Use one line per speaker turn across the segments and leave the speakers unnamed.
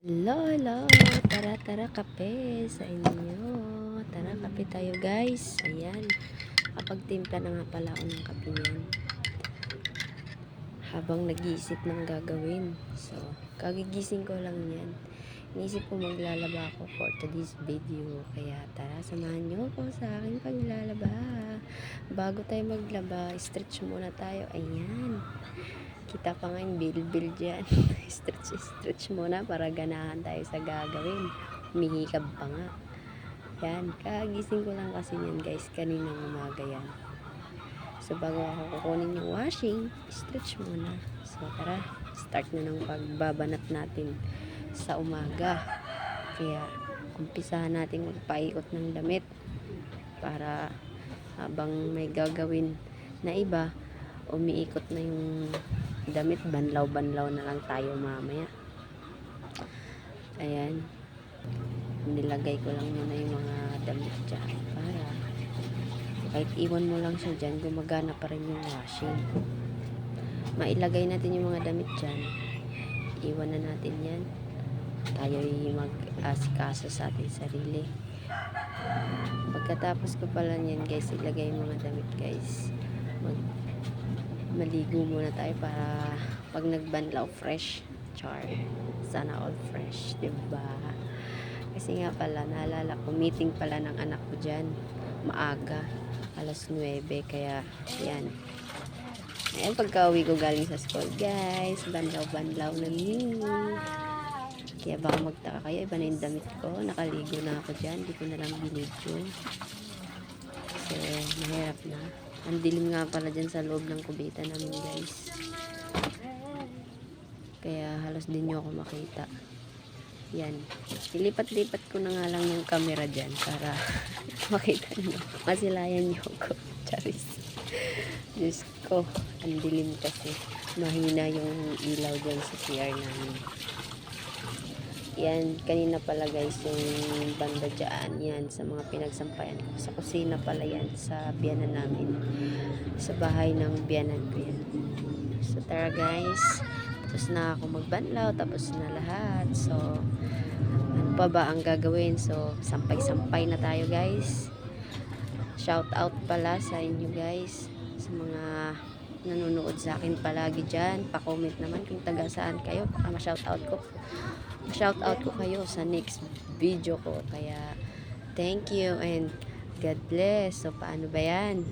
Hello, hello. Tara, tara, kape sa inyo. Tara, kape tayo guys. Ayan. Kapagtimpla na nga pala ako ng kape niyan. Habang nag-iisip ng gagawin. So, kagigising ko lang yan. Inisip ko maglalaba ako for today's video. Kaya tara, samahan nyo ako sa aking paglalaba. Bago tayo maglaba, stretch muna tayo. Ayan. Kita pa nga yung bil-bil dyan. Stretch muna para ganahan tayo sa gagawin. Humihikab pa nga. Yan. Kagising ko lang kasi yan guys. Kaninang umaga yan. So bago ako kukunin yung washing, stretch muna. So tara, start na ng pagbabanat natin sa umaga. Kaya umpisahan natin magpaikot ng damit para habang may gagawin na iba, umiikot na yung damit, banlaw-banlaw na lang tayo mamaya. Ayan, nilagay ko lang muna yung mga damit dyan para kahit iwan mo lang siya dyan, gumagana pa rin yung washing. Mailagay natin yung mga damit dyan, iwan na natin yan, tayo mag-asikaso sa ating sarili. Pagkatapos ko pala yan guys, ilagay yung mga damit guys, maligo muna tayo para pag nagbanlaw fresh. Char, sana all fresh, diba? Kasi nga pala naalala ko, meeting pala ng anak ko dyan maaga, alas 9, kaya yan. Ayan, pagka uwi ko galing sa school guys, banlaw na mini. Kaya baka magtaka kayo, iba na yung damit ko, nakaligo na ako dyan, di ko na lang binidyo kasi mahirap na. Ang dilim nga pala dyan sa loob ng kubita namin guys. Kaya halos din nyo ako makita. Yan. Ilipat-lipat ko na nga lang yung camera dyan para makita nyo. Masilayan nyo ko. Charis. Diyos ko. Ang dilim kasi. Mahina yung ilaw dyan sa CR namin. Yan, kanina pala guys yung banda dyan, yan sa mga pinagsampayan ko. Sa kusina pala yan, sa biyanan namin. Sa bahay ng biyanan ko yan. So tara guys, tapos na ako magbanlaw, tapos na lahat. So, ano pa ba ang gagawin? So, sampay-sampay na tayo guys. Shout out pala sa inyo guys, sa mga nanonood sa akin palagi dyan. Pa-comment naman kung taga saan kayo, baka ma-shout out ko kayo sa next video ko. Kaya thank you and God bless. So paano ba yan?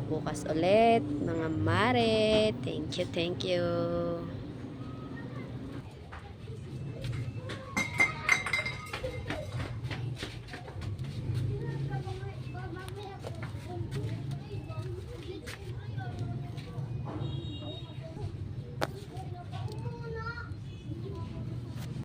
Bukas ulit mga mare. Thank you.